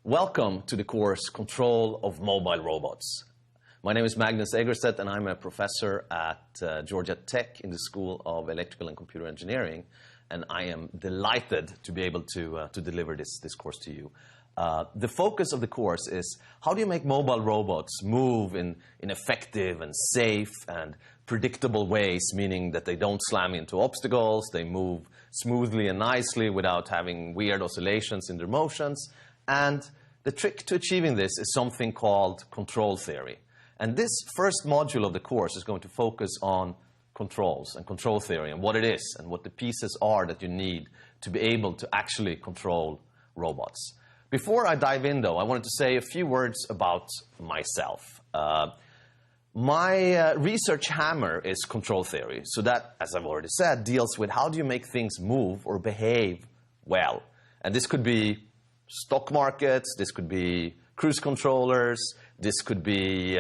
Welcome to the course Control of Mobile Robots. My name is Magnus Egerstedt and I'm a professor at Georgia Tech in the School of Electrical and Computer Engineering, and I am delighted to be able to deliver this course to you. The focus of the course is how do you make mobile robots move in effective and safe and predictable ways, meaning that they don't slam into obstacles, they move smoothly and nicely without having weird oscillations in their motions. And the trick to achieving this is something called control theory. And this first module of the course is going to focus on controls and control theory and what it is and what the pieces are that you need to be able to actually control robots. Before I dive in, though, I wanted to say a few words about myself. My research hammer is control theory. So that, as I've already said, deals with how do you make things move or behave well. And this could be stock markets, this could be cruise controllers, this could be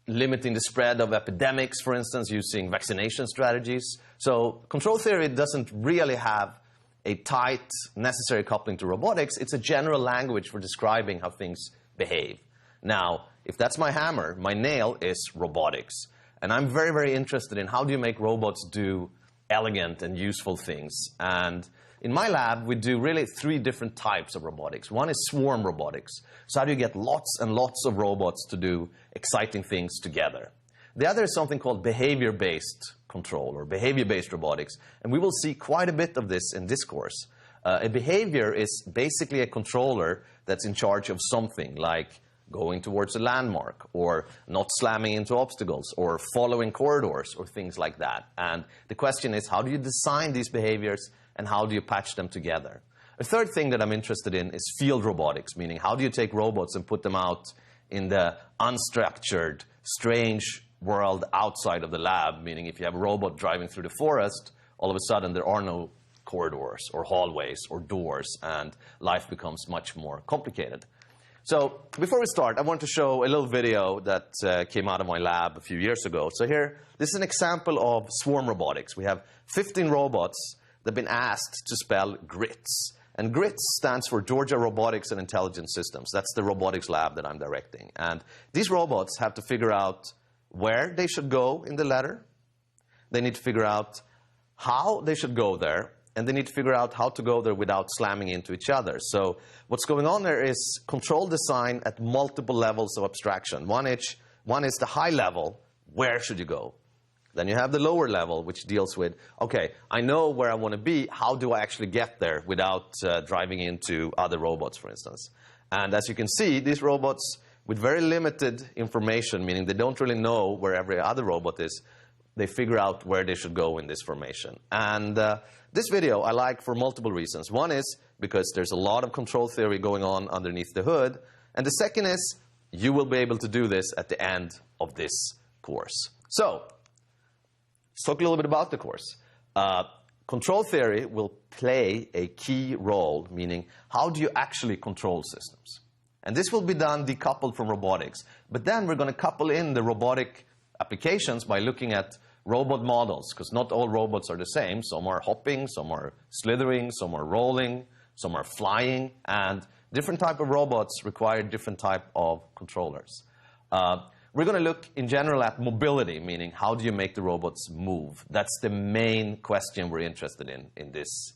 limiting the spread of epidemics, for instance, using vaccination strategies. So control theory doesn't really have a tight, necessary coupling to robotics. It's a general language for describing how things behave. Now, if that's my hammer, my nail is robotics. And I'm very, very interested in how do you make robots do elegant and useful things. And in my lab, we do really three different types of robotics. One is swarm robotics. So how do you get lots and lots of robots to do exciting things together? The other is something called behavior-based control or behavior-based robotics. And we will see quite a bit of this in this course. A behavior is basically a controller that's in charge of something like going towards a landmark or not slamming into obstacles or following corridors or things like that. And the question is, how do you design these behaviors and how do you patch them together? A third thing that I'm interested in is field robotics, meaning how do you take robots and put them out in the unstructured, strange world outside of the lab, meaning if you have a robot driving through the forest, all of a sudden there are no corridors or hallways or doors, and life becomes much more complicated. So before we start, I want to show a little video that came out of my lab a few years ago. So here, this is an example of swarm robotics. We have 15 robots that have been asked to spell GRITS. And GRITS stands for Georgia Robotics and Intelligent Systems. That's the robotics lab that I'm directing. And these robots have to figure out where they should go in the letter. They need to figure out how they should go there. And they need to figure out how to go there without slamming into each other. So what's going on there is control design at multiple levels of abstraction. One is the high level, where should you go? Then you have the lower level, which deals with, okay, I know where I want to be. How do I actually get there without driving into other robots, for instance? And as you can see, these robots with very limited information, meaning they don't really know where every other robot is, they figure out where they should go in this formation. And this video I like for multiple reasons. One is because there's a lot of control theory going on underneath the hood. And the second is you will be able to do this at the end of this course. So let's talk a little bit about the course. Control theory will play a key role, meaning how do you actually control systems? And this will be done decoupled from robotics. But then we're going to couple in the robotic applications by looking at robot models, because not all robots are the same. Some are hopping, some are slithering, some are rolling, some are flying, and different type of robots require different type of controllers. We're going to look in general at mobility, meaning how do you make the robots move? That's the main question we're interested in this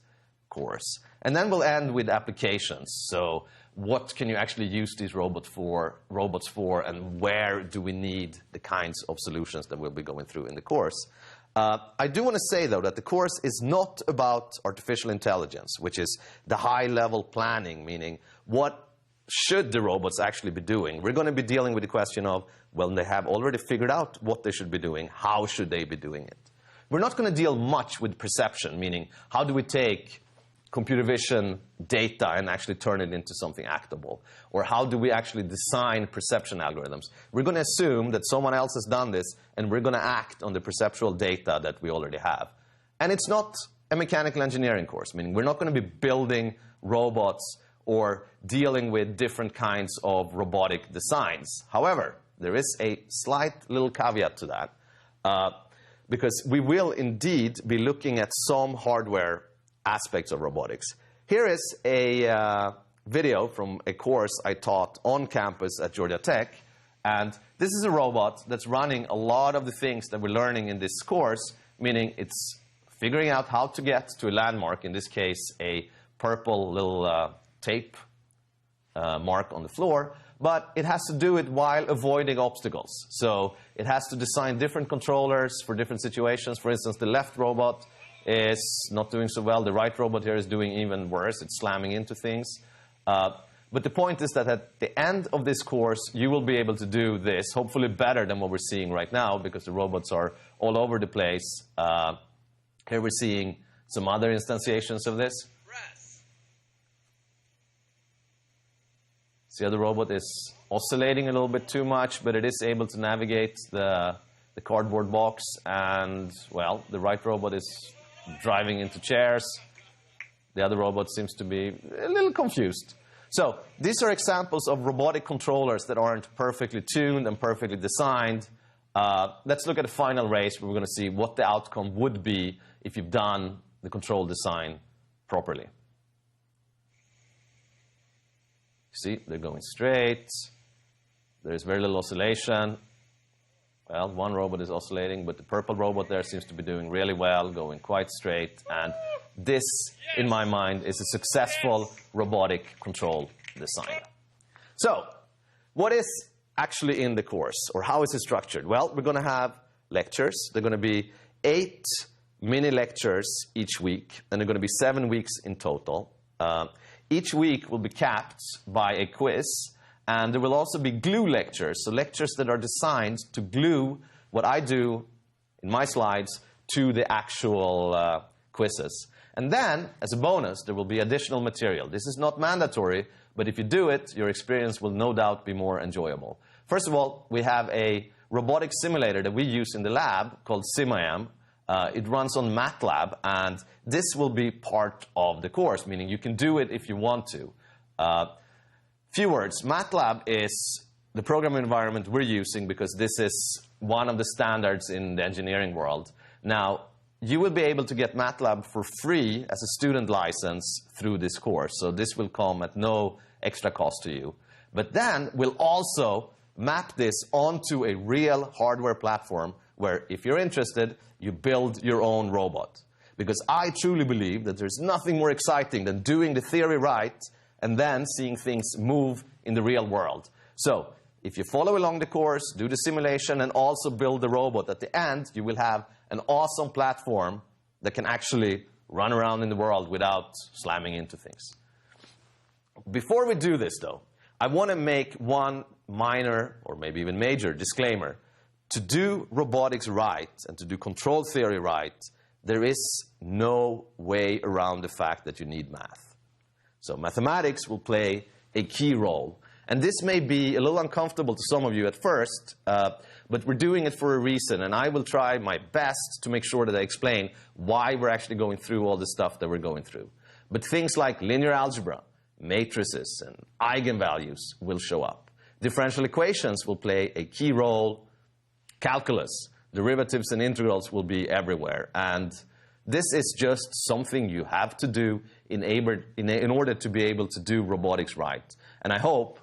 course. And then we'll end with applications. So what can you actually use these robots for, and where do we need the kinds of solutions that we'll be going through in the course? I do want to say, though, that the course is not about artificial intelligence, which is the high-level planning, meaning what should the robots actually be doing? We're going to be dealing with the question of, well, they have already figured out what they should be doing. How should they be doing it? We're not going to deal much with perception, meaning how do we take computer vision data and actually turn it into something actable? Or how do we actually design perception algorithms? We're going to assume that someone else has done this, and we're going to act on the perceptual data that we already have. And it's not a mechanical engineering course, meaning we're not going to be building robots or dealing with different kinds of robotic designs. However, there is a slight little caveat to that, because we will indeed be looking at some hardware aspects of robotics. Here is a video from a course I taught on campus at Georgia Tech. And this is a robot that's running a lot of the things that we're learning in this course, meaning it's figuring out how to get to a landmark, in this case, a purple little tape mark on the floor, but it has to do it while avoiding obstacles. So it has to design different controllers for different situations. For instance, the left robot is not doing so well. The right robot here is doing even worse. It's slamming into things. But the point is that at the end of this course, you will be able to do this, hopefully better than what we're seeing right now, because the robots are all over the place. Here we're seeing some other instantiations of this. See how the robot is oscillating a little bit too much, but it is able to navigate the cardboard box. And, well, the right robot is driving into chairs. The other robot seems to be a little confused. So these are examples of robotic controllers that aren't perfectly tuned and perfectly designed. Let's look at the final race, where we're going to see what the outcome would be if you've done the control design properly. See, they're going straight. There's very little oscillation. Well, one robot is oscillating, but the purple robot there seems to be doing really well, going quite straight. And this, in my mind, is a successful robotic control design. So, what is actually in the course, or how is it structured? Well, we're going to have lectures. They're going to be 8 mini lectures each week, and they're going to be 7 weeks in total. Each week will be capped by a quiz, and there will also be glue lectures, so lectures that are designed to glue what I do in my slides to the actual quizzes. And then, as a bonus, there will be additional material. This is not mandatory, but if you do it, your experience will no doubt be more enjoyable. First of all, we have a robotic simulator that we use in the lab called SimIam. It runs on MATLAB, and this will be part of the course, meaning you can do it if you want to. Few words, MATLAB is the programming environment we're using because this is one of the standards in the engineering world. Now, you will be able to get MATLAB for free as a student license through this course, so this will come at no extra cost to you. But then we'll also map this onto a real hardware platform where, if you're interested, you build your own robot. Because I truly believe that there's nothing more exciting than doing the theory right and then seeing things move in the real world. So, if you follow along the course, do the simulation, and also build the robot, at the end, you will have an awesome platform that can actually run around in the world without slamming into things. Before we do this, though, I want to make one minor, or maybe even major, disclaimer. To do robotics right and to do control theory right, there is no way around the fact that you need math. So mathematics will play a key role. And this may be a little uncomfortable to some of you at first, but we're doing it for a reason. And I will try my best to make sure that I explain why we're actually going through all the stuff that we're going through. But things like linear algebra, matrices, and eigenvalues will show up. Differential equations will play a key role. Calculus, derivatives and integrals will be everywhere. And this is just something you have to do in order to be able to do robotics right. And I hope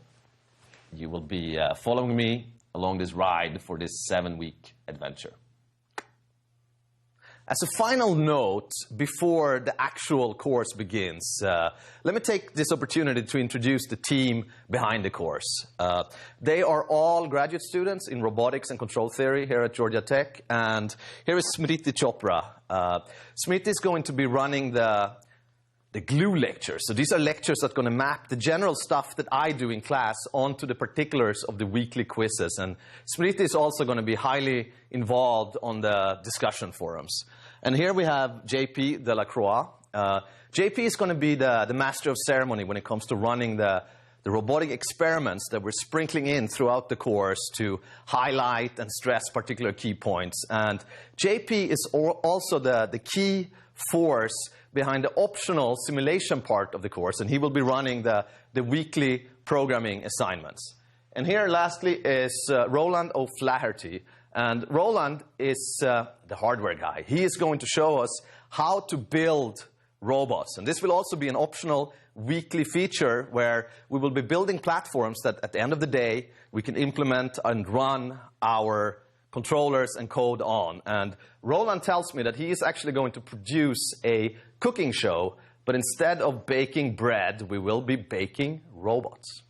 you will be following me along this ride for this 7-week adventure. As a final note, before the actual course begins, let me take this opportunity to introduce the team behind the course. They are all graduate students in robotics and control theory here at Georgia Tech. And here is Smriti Chopra. Smriti is going to be running the glue lectures. So these are lectures that are going to map the general stuff that I do in class onto the particulars of the weekly quizzes. And Smriti is also going to be highly involved on the discussion forums. And here we have JP Delacroix. JP is going to be the master of ceremony when it comes to running the robotic experiments that we're sprinkling in throughout the course to highlight and stress particular key points. And JP is also the key force behind the optional simulation part of the course, and he will be running the weekly programming assignments. And here, lastly, is Roland O'Flaherty. And Roland is the hardware guy. He is going to show us how to build robots. And this will also be an optional weekly feature where we will be building platforms that at the end of the day we can implement and run our controllers and code on. And Roland tells me that he is actually going to produce a cooking show, but instead of baking bread, we will be baking robots.